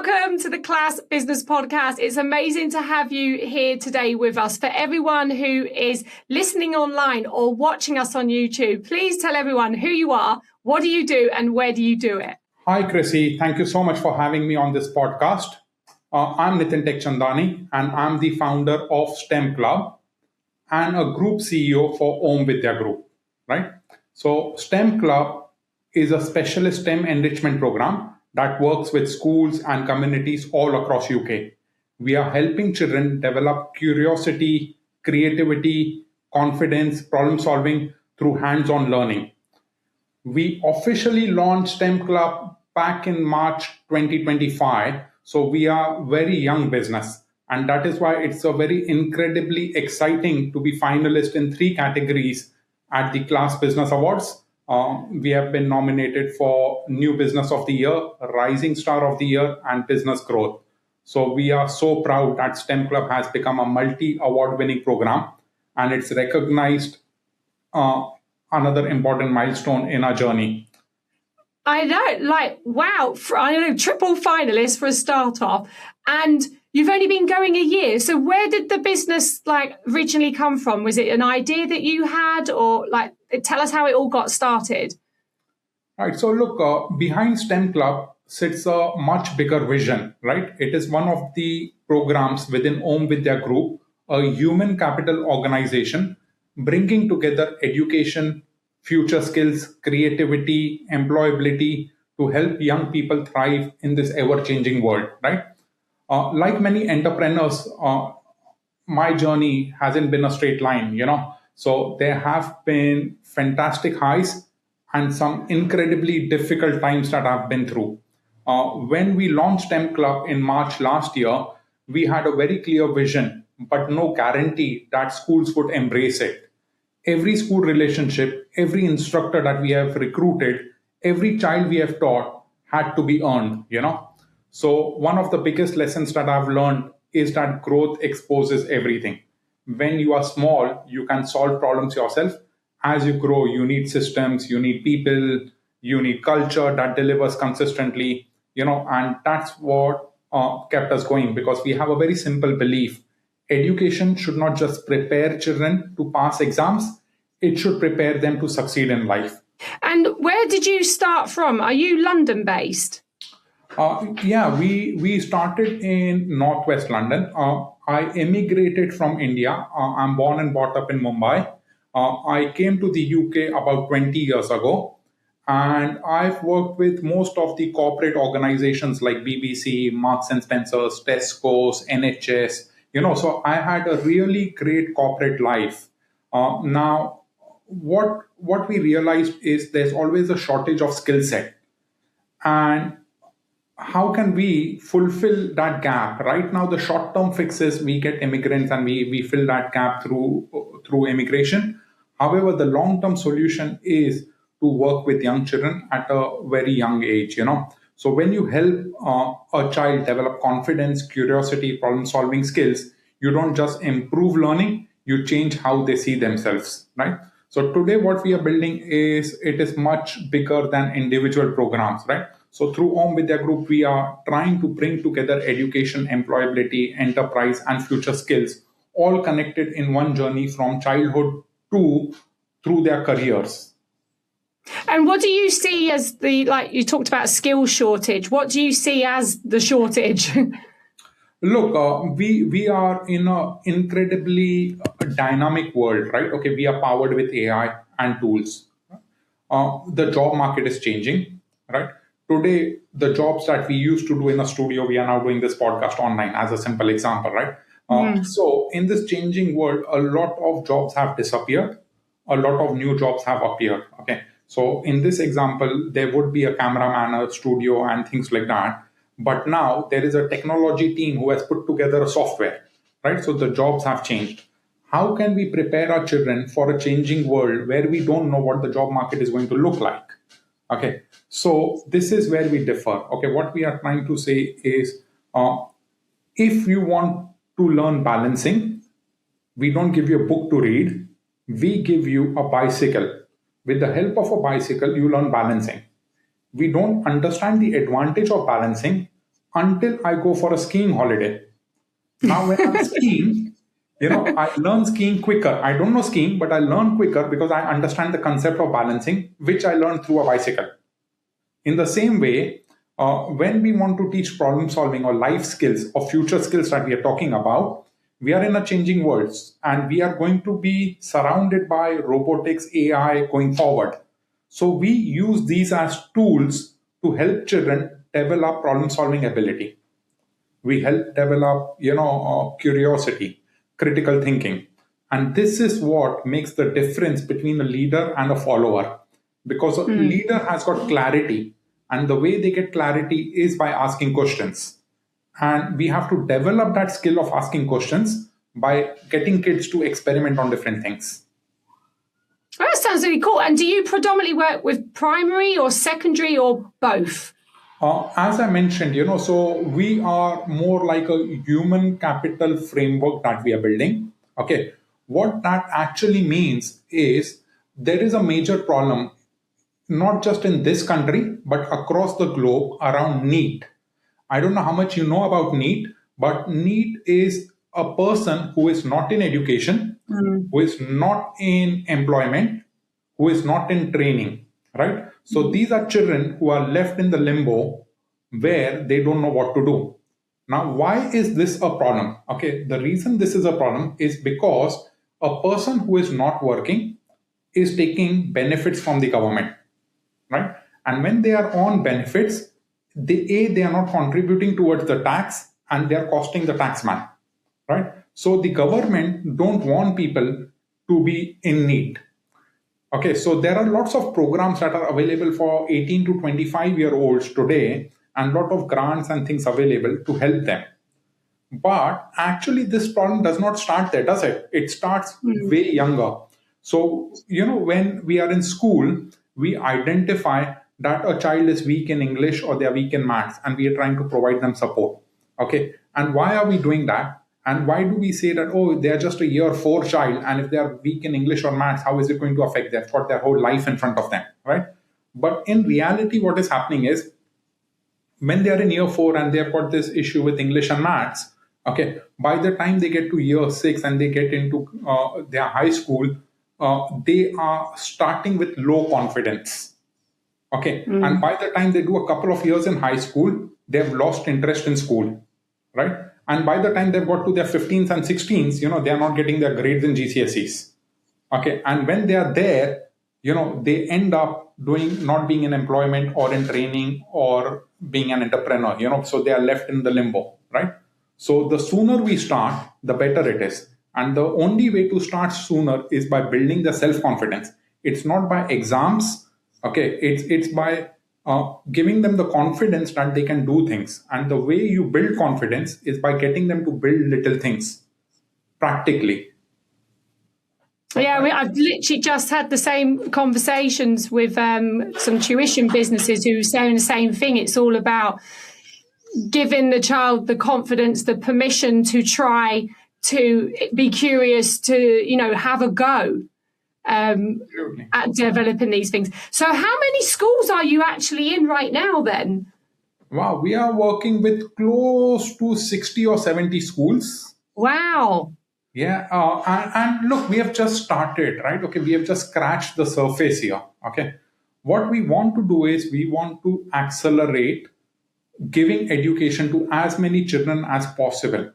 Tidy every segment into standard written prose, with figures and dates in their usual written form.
Welcome to the Class Business Podcast. It's amazing to have you here today with us. For everyone who is listening online or watching us on YouTube, please tell everyone who you are, what do you do, and where do you do it? Hi, Krissy. Thank you so much for having me on this podcast. I'm Nitin Teckchandani, and I'm the founder of STEM Club and a group CEO for Vidya Group, right? So STEM Club is a specialist STEM enrichment program that works with schools and communities all across UK. We are helping children develop curiosity, creativity, confidence, problem solving through hands-on learning. We officially launched STEM Club back in March 2025. So we are a very young business. And that is why it's a very incredibly exciting to be finalist in 3 categories at the Class Business Awards. We have been nominated for New Business of the Year, Rising Star of the Year, and Business Growth. So we are so proud that STEM Club has become a multi-award winning program, and it's recognized another important milestone in our journey. I know, wow, triple finalist for a start-off, and you've only been going a year. So where did the business originally come from? Was it an idea that you had, or tell us how it all got started? Right. So look, behind STEM Club sits a much bigger vision, right? It is one of the programs within Vidya Group, a human capital organization, bringing together education, future skills, creativity, employability to help young people thrive in this ever-changing world, right? Like many entrepreneurs, my journey hasn't been a straight line, So there have been fantastic highs and some incredibly difficult times that I've been through. When we launched STEM Club in March last year, we had a very clear vision, but no guarantee that schools would embrace it. Every school relationship, every instructor that we have recruited, every child we have taught had to be earned, So one of the biggest lessons that I've learned is that growth exposes everything. When you are small, you can solve problems yourself. As you grow, you need systems, you need people, you need culture that delivers consistently, and that's what kept us going, because we have a very simple belief. Education should not just prepare children to pass exams, it should prepare them to succeed in life. And where did you start from? Are you London-based? We started in Northwest London. I emigrated from India. I'm born and brought up in Mumbai. I came to the UK about 20 years ago, and I've worked with most of the corporate organizations like BBC, Marks and Spencer's, Tesco's, NHS, so I had a really great corporate life. Now, what we realized is there's always a shortage of skill set. And how can we fulfill that gap? Right now, the short-term fixes, we get immigrants and we fill that gap through immigration. However, the long-term solution is to work with young children at a very young age, So when you help a child develop confidence, curiosity, problem-solving skills, you don't just improve learning, you change how they see themselves, right? So today what we are building it is much bigger than individual programs, right? So through Vidya Group, we are trying to bring together education, employability, enterprise, and future skills, all connected in one journey from childhood through their careers. And what do you see as you talked about skill shortage, what do you see as the shortage? Look, we are in an incredibly dynamic world, right? Okay, we are powered with AI and tools. The job market is changing, right? Today, the jobs that we used to do in a studio, we are now doing this podcast online as a simple example, right? So in this changing world, a lot of jobs have disappeared. A lot of new jobs have appeared, okay? So in this example, there would be a cameraman, a studio, and things like that. But now there is a technology team who has put together a software, right? So the jobs have changed. How can we prepare our children for a changing world where we don't know what the job market is going to look like? Okay, so this is where we differ. Okay, what we are trying to say is if you want to learn balancing, we don't give you a book to read. We give you a bicycle. With the help of a bicycle, you learn balancing. We don't understand the advantage of balancing until I go for a skiing holiday. Now, when I'm skiing, I learn skiing quicker. I don't know skiing, but I learn quicker because I understand the concept of balancing, which I learned through a bicycle. In the same way, when we want to teach problem solving or life skills or future skills that we are talking about, we are in a changing world and we are going to be surrounded by robotics, AI going forward. So we use these as tools to help children develop problem solving ability. We help develop, curiosity, critical thinking. And this is what makes the difference between a leader and a follower. Because a leader has got clarity, and the way they get clarity is by asking questions. And we have to develop that skill of asking questions by getting kids to experiment on different things. That sounds really cool. And do you predominantly work with primary or secondary or both? As I mentioned, so we are more like a human capital framework that we are building. Okay. What that actually means is there is a major problem, not just in this country, but across the globe around NEET. I don't know how much you know about NEET, but NEET is a person who is not in education, who is not in employment, who is not in training, right? So these are children who are left in the limbo where they don't know what to do. Now, why is this a problem? Okay, the reason this is a problem is because a person who is not working is taking benefits from the government, right? And when they are on benefits, they are not contributing towards the tax and they are costing the taxman, right? So the government don't want people to be in need. Okay, so there are lots of programs that are available for 18 to 25-year-olds today and a lot of grants and things available to help them. But actually, this problem does not start there, does it? It starts way younger. So, when we are in school, we identify that a child is weak in English or they are weak in maths, and we are trying to provide them support. Okay, and why are we doing that? And why do we say that, oh, they are just a year 4 child, and if they are weak in English or maths, how is it going to affect them? They've got their whole life in front of them, right? But in reality, what is happening is when they are in year 4 and they've got this issue with English and maths, okay, by the time they get to year 6 and they get into their high school, they are starting with low confidence. Okay, and by the time they do a couple of years in high school, they've lost interest in school, right? And by the time they've got to their 15s and 16s, they are not getting their grades in GCSEs. Okay, and when they are there, they end up not being in employment or in training or being an entrepreneur, so they are left in the limbo, right? So the sooner we start, the better it is. And the only way to start sooner is by building the self-confidence. It's not by exams. Okay, it's by giving them the confidence that they can do things. And the way you build confidence is by getting them to build little things practically. Yeah, I've literally just had the same conversations with some tuition businesses who are saying the same thing. It's all about giving the child the confidence, the permission to try, to be curious, to, have a go at developing these things. So how many schools are you actually in right now then? Wow, we are working with close to 60 or 70 schools. Wow. Yeah, and look, we have just started, right? Okay, we have just scratched the surface here. Okay, what we want to do is we want to accelerate giving education to as many children as possible.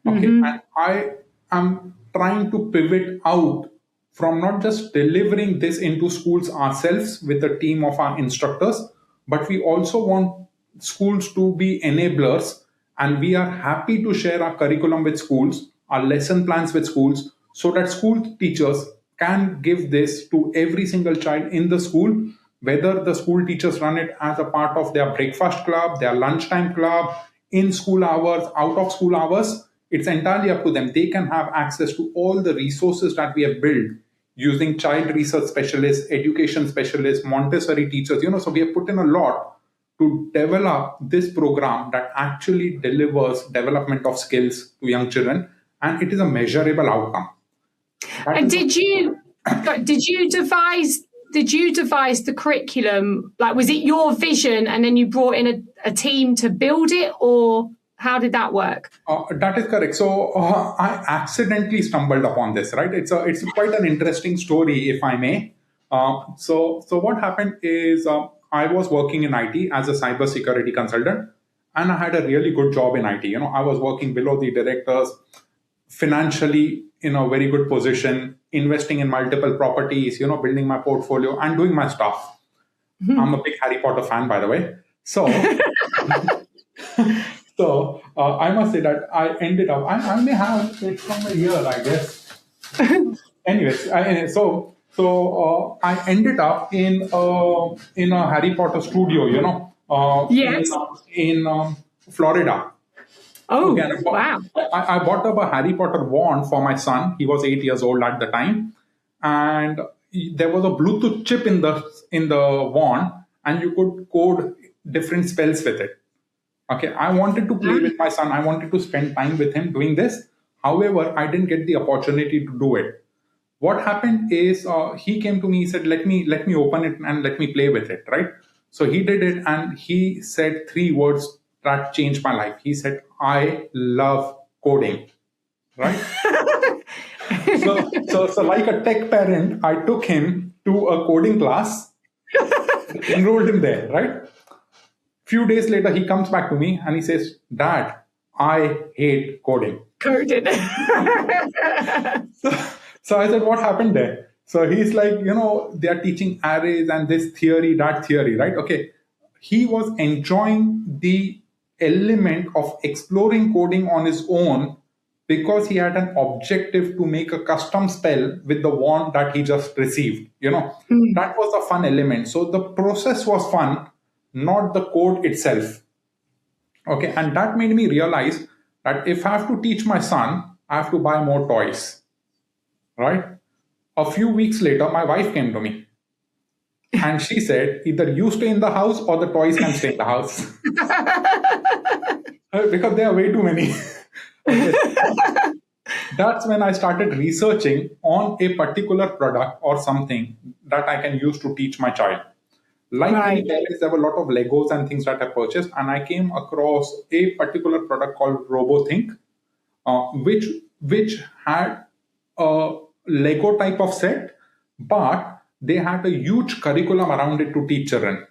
Okay, and I am trying to pivot out from not just delivering this into schools ourselves with a team of our instructors, but we also want schools to be enablers, and we are happy to share our curriculum with schools, our lesson plans with schools, so that school teachers can give this to every single child in the school, whether the school teachers run it as a part of their breakfast club, their lunchtime club, in school hours, out of school hours. It's entirely up to them. They can have access to all the resources that we have built using child research specialists, education specialists, Montessori teachers. So we have put in a lot to develop this program that actually delivers development of skills to young children, and it is a measurable outcome. And did you devise did you devise the curriculum? Like, was it your vision and then you brought in a team to build it, or how did that work? That is correct. So I accidentally stumbled upon this, right? It's quite an interesting story, if I may. So what happened is I was working in IT as a cybersecurity consultant, and I had a really good job in IT. I was working below the directors, financially in a very good position, investing in multiple properties, building my portfolio and doing my stuff. I'm a big Harry Potter fan, by the way. So, I must say that I ended up, I may have it from a year, I guess. Anyways, I ended up in a Harry Potter studio, Yes. in Florida. Oh, Okay, wow. I bought up a Harry Potter wand for my son. He was 8 years old at the time. And there was a Bluetooth chip in the wand, and you could code different spells with it. Okay, I wanted to play with my son. I wanted to spend time with him doing this. However, I didn't get the opportunity to do it. What happened is he came to me, he said, let me open it and let me play with it, right? So he did it, and he said 3 words that changed my life. He said, I love coding, right? so like a tech parent, I took him to a coding class, enrolled him there, right? Few days later, he comes back to me and he says, Dad, I hate coding. Coding. So I said, what happened there? So he's like, they are teaching arrays and this theory, that theory, right? Okay. He was enjoying the element of exploring coding on his own because he had an objective to make a custom spell with the wand that he just received. That was a fun element. So the process was fun, not the code itself. Okay. And that made me realize that if I have to teach my son, I have to buy more toys. Right? A few weeks later, my wife came to me and she said, either you stay in the house or the toys can stay in the house. Because there are way too many. That's when I started researching on a particular product or something that I can use to teach my child. Like many parents, there were a lot of Legos and things that I purchased, and I came across a particular product called RoboThink, which had a Lego type of set, but they had a huge curriculum around it to teach children.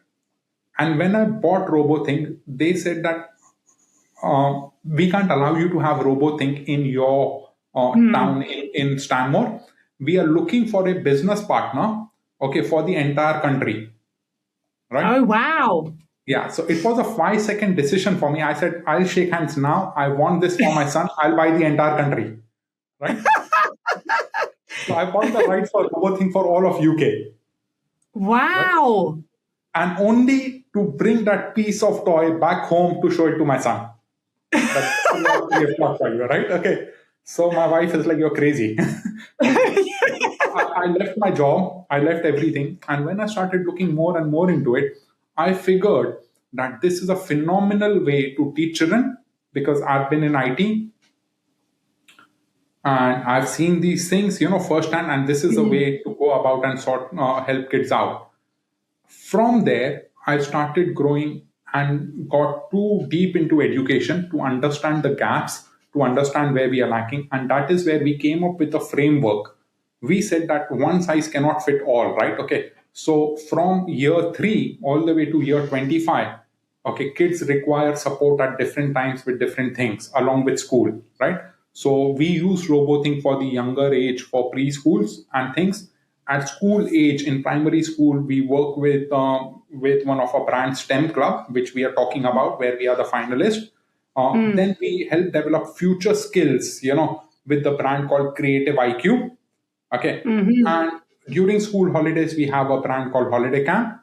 And when I bought RoboThink, they said that we can't allow you to have RoboThink in your town in Stanmore. We are looking for a business partner, okay, for the entire country. Right? Oh, wow. Yeah, so it was a 5-second decision for me. I said, I'll shake hands now. I want this for my son. I'll buy the entire country. Right? So I bought the rights for RoboThink for all of UK. Wow. Right? And only to bring that piece of toy back home to show it to my son. That's not for you, right? Okay. So my wife is like, you're crazy. I left my job. I left everything. And when I started looking more and more into it, I figured that this is a phenomenal way to teach children because I've been in IT. And I've seen these things, firsthand, and this is a way to go about and help kids out. From there, I started growing and got too deep into education to understand the gaps, to understand where we are lacking. And that is where we came up with a framework. We said that one size cannot fit all, right? Okay. So from year 3 all the way to year 25, okay, kids require support at different times with different things along with school, right? So we use RoboThink for the younger age, for preschools and things. At school age, in primary school, we work with one of our brand STEM Club, which we are talking about, where we are the finalist. Then we help develop future skills, with the brand called Creative IQ. Okay. And during school holidays, we have a brand called Holiday Camp.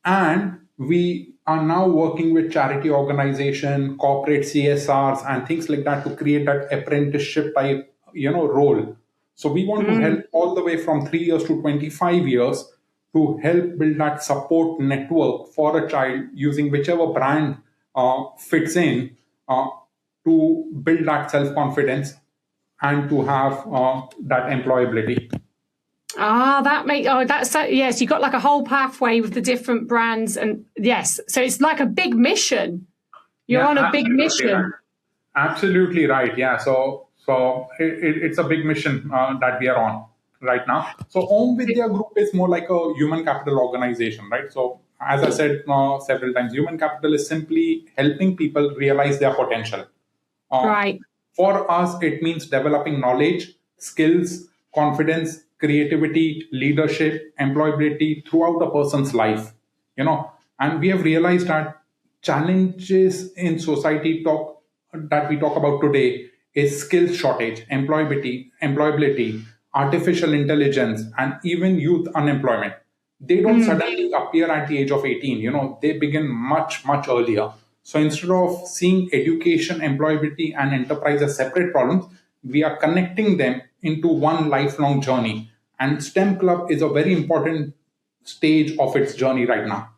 And we are now working with charity organization, corporate CSRs, and things like that to create that apprenticeship type, role. So we want to help all the way from 3 years to 25 years to help build that support network for a child using whichever brand fits in to build that self-confidence and to have that employability. Yes, you've got like a whole pathway with the different brands, and yes, so it's like a big mission. You're Yeah, on a big absolutely right. mission. Absolutely right. Yeah. So it's a big mission that we are on right now. So Om Vidya Group is more like a human capital organization, right? So as I said several times, human capital is simply helping people realize their potential. Uh, Right. for us, it means developing knowledge, skills, confidence, creativity, leadership, employability throughout a person's life. And we have realized that challenges in society talk that we talk about today is skill shortage, employability, artificial intelligence, and even youth unemployment. They don't suddenly appear at the age of 18. They begin much, much earlier. So instead of seeing education, employability, and enterprise as separate problems, we are connecting them into one lifelong journey. And STEM Club is a very important stage of its journey right now.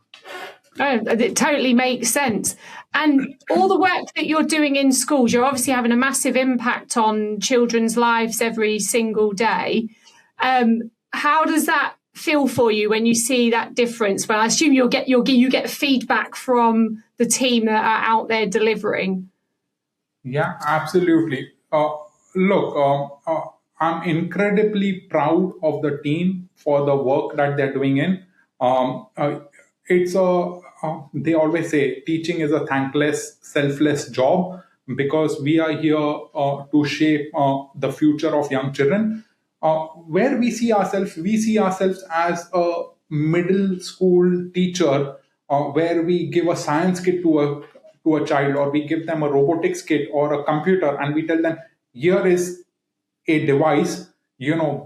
Oh, it totally makes sense. And all the work that you're doing in schools, you're obviously having a massive impact on children's lives every single day. How does that feel for you when you see that difference? Well, I assume you get feedback from the team that are out there delivering. Yeah, absolutely. I'm incredibly proud of the team for the work that they're doing in. It's a They always say teaching is a thankless, selfless job because we are here to shape the future of young children. Where we see ourselves as a middle school teacher, where we give a science kit to a child, or we give them a robotics kit or a computer, and we tell them, here is a device,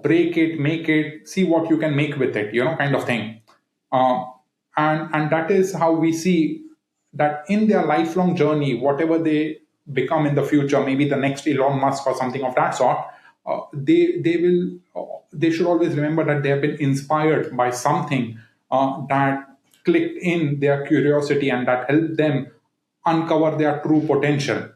break it, make it, see what you can make with it, kind of thing. And that is how we see that in their lifelong journey, whatever they become in the future, maybe the next Elon Musk or something of that sort, they should always remember that they have been inspired by something that clicked in their curiosity and that helped them uncover their true potential.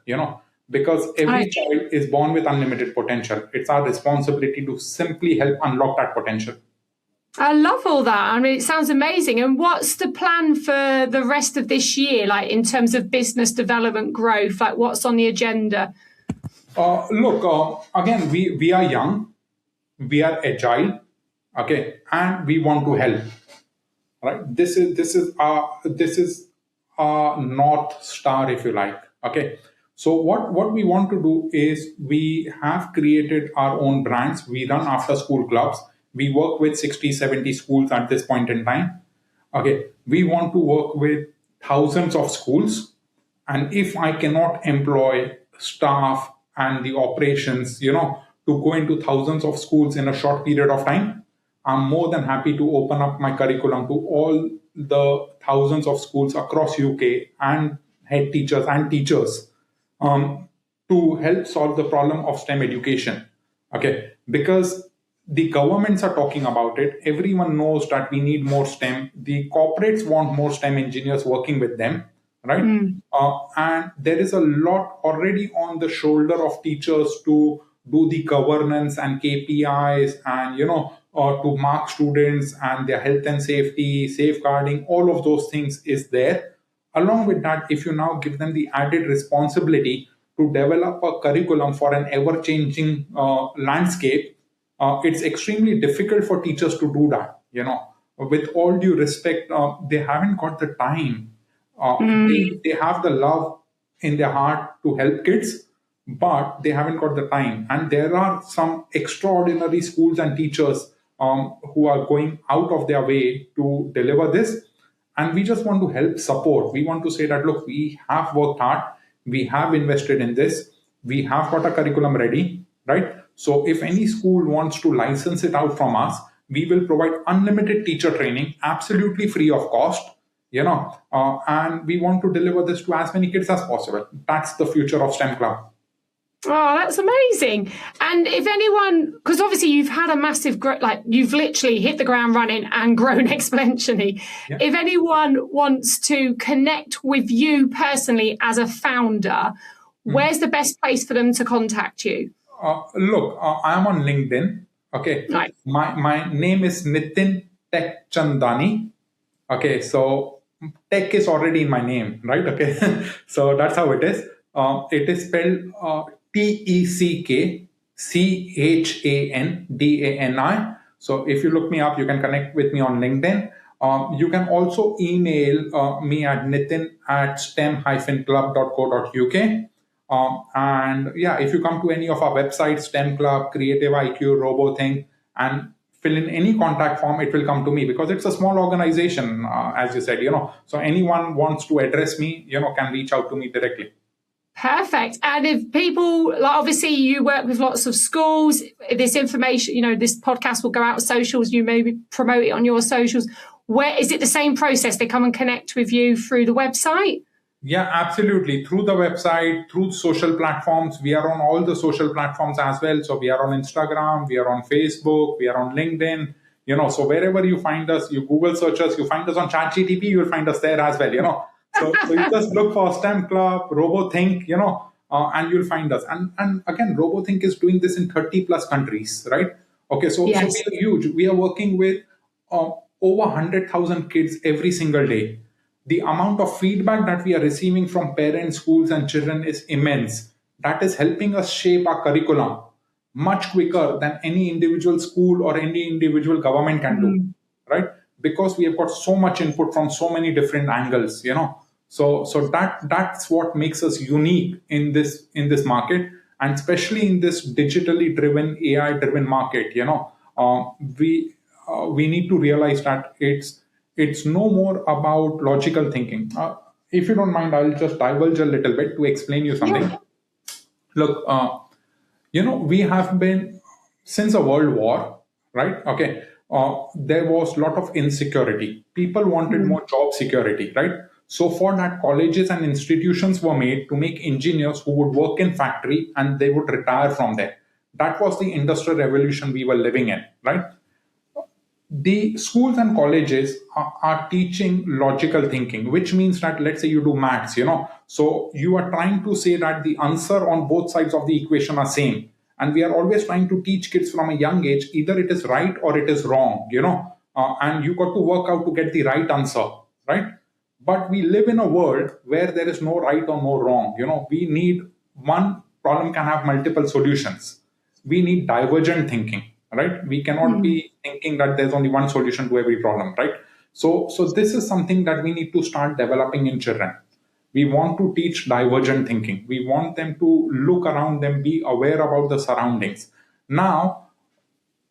Because every child is born with unlimited potential. It's our responsibility to simply help unlock that potential. I love all that. I mean, it sounds amazing. And what's the plan for the rest of this year, like in terms of business development growth? Like, what's on the agenda? Again, we are young, we are agile, okay, and we want to help. Right? This is our north star, if you like. Okay. So what we want to do is we have created our own brands. We run after school clubs. We work with 60, 70 schools at this point in time. Okay. We want to work with thousands of schools. And if I cannot employ staff and the operations, to go into thousands of schools in a short period of time, I'm more than happy to open up my curriculum to all the thousands of schools across UK and head teachers and teachers to help solve the problem of STEM education. Okay, because the governments are talking about it. Everyone knows that we need more STEM. The corporates want more STEM engineers working with them, right? And there is a lot already on the shoulder of teachers to do the governance and KPIs and, to mark students and their health and safety, safeguarding, all of those things is there. Along with that, if you now give them the added responsibility to develop a curriculum for an ever-changing landscape, it's extremely difficult for teachers to do that. With all due respect, they haven't got the time. They have the love in their heart to help kids, but they haven't got the time. And there are some extraordinary schools and teachers who are going out of their way to deliver this. And we just want to help support. We want to say that, look, we have worked hard. We have invested in this. We have got a curriculum ready, right? So if any school wants to license it out from us, we will provide unlimited teacher training, absolutely free of cost, and we want to deliver this to as many kids as possible. That's the future of STEM Club. Oh, that's amazing. And if anyone, because obviously you've had a massive growth, like you've literally hit the ground running and grown exponentially. Yeah. If anyone wants to connect with you personally as a founder, where's the best place for them to contact you? I'm on LinkedIn. Okay. Right. My name is Nitin Teckchandani. Okay, so tech is already in my name, right? Okay, so that's how it is. It is spelled Teckchandani. So if you look me up, you can connect with me on LinkedIn. You can also email me at nitin@stem-club.co.uk. And yeah, if you come to any of our websites, STEM Club, Creative IQ, RoboThink, and fill in any contact form, it will come to me because it's a small organization, as you said, So anyone wants to address me, can reach out to me directly. Perfect. And if people, like, obviously you work with lots of schools, this information, this podcast will go out on socials, you maybe promote it on your socials. Where is it the same process? They come and connect with you through the website? Yeah, absolutely. Through the website, through social platforms. We are on all the social platforms as well. So we are on Instagram, we are on Facebook, we are on LinkedIn. So wherever you find us, you Google search us, you find us on ChatGPT, you'll find us there as well. So you just look for STEM Club, RoboThink, and you'll find us. And again, RoboThink is doing this in 30 plus countries, right? Okay, so Yes. we are huge. We are working with over 100,000 kids every single day. The amount of feedback that we are receiving from parents, schools, and children is immense. That is helping us shape our curriculum much quicker than any individual school or any individual government can do, right? Because we have got so much input from so many different angles, So that's what makes us unique in this market, and especially in this digitally driven, AI driven market. We need to realize that it's no more about logical thinking. If you don't mind, I'll just divulge a little bit to explain you something. Yeah. Look, we have been since the World War, right? Okay, there was a lot of insecurity. People wanted more job security, right? So for that, colleges and institutions were made to make engineers who would work in factory and they would retire from there. That was the industrial revolution we were living in, right? The schools and colleges are teaching logical thinking, which means that, let's say you do maths, so you are trying to say that the answer on both sides of the equation are same. And we are always trying to teach kids from a young age, either it is right or it is wrong, and you got to work out to get the right answer, right? But we live in a world where there is no right or no wrong. We need one problem can have multiple solutions. We need divergent thinking, right? We cannot be thinking that there's only one solution to every problem, right? So this is something that we need to start developing in children. We want to teach divergent thinking. We want them to look around them, be aware about the surroundings. Now,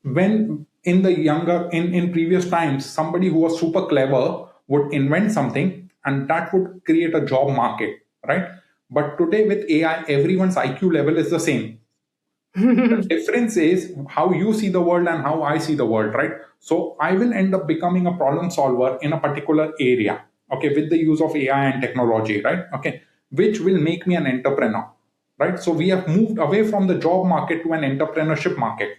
when in previous times, somebody who was super clever would invent something and that would create a job market, right? But today with AI, everyone's IQ level is the same. The difference is how you see the world and how I see the world, right? So I will end up becoming a problem solver in a particular area, okay, with the use of AI and technology, right? Okay, which will make me an entrepreneur, right? So we have moved away from the job market to an entrepreneurship market,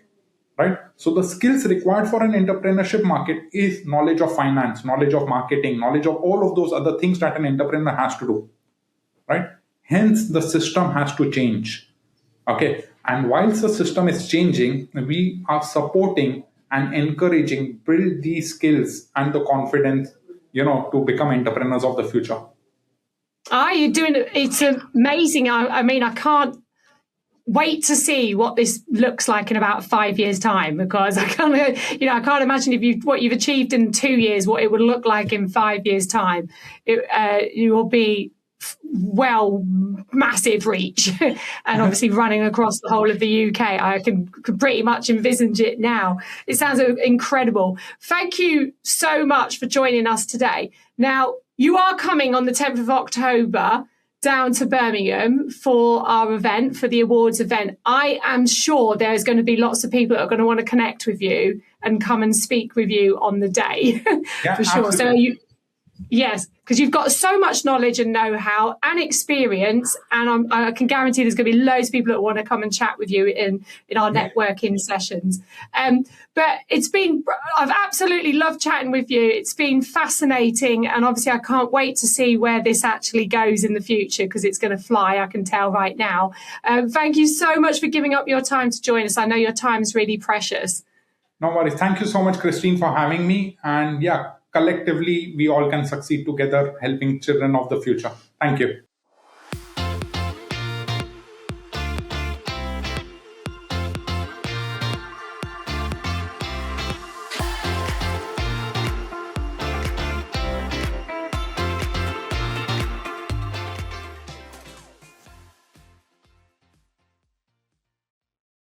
right? So the skills required for an entrepreneurship market is knowledge of finance, knowledge of marketing, knowledge of all of those other things that an entrepreneur has to do, right? Hence, the system has to change. Okay. And whilst the system is changing, we are supporting and encouraging, build these skills and the confidence, to become entrepreneurs of the future. You're doing it. It's amazing. I mean, I can't wait to see what this looks like in about 5 years' time, because I can't imagine what you've achieved in 2 years, what it would look like in 5 years' time. You will be massive reach, and obviously running across the whole of the UK. I can pretty much envisage it now. It sounds incredible. Thank you so much for joining us today. Now, you are coming on the 10th of October down to Birmingham for our event, for the awards event. I am sure there's going to be lots of people that are going to want to connect with you and come and speak with you on the day. Yeah, for sure. Absolutely. Yes, because you've got so much knowledge and know-how and experience, and I can guarantee there's going to be loads of people that want to come and chat with you in our networking sessions. But I've absolutely loved chatting with you. It's been fascinating, and obviously I can't wait to see where this actually goes in the future, because it's going to fly, I can tell right now. Thank you so much for giving up your time to join us. I know your time is really precious. No worries. Thank you so much, Christine, for having me. And yeah, collectively, we all can succeed together helping children of the future. Thank you.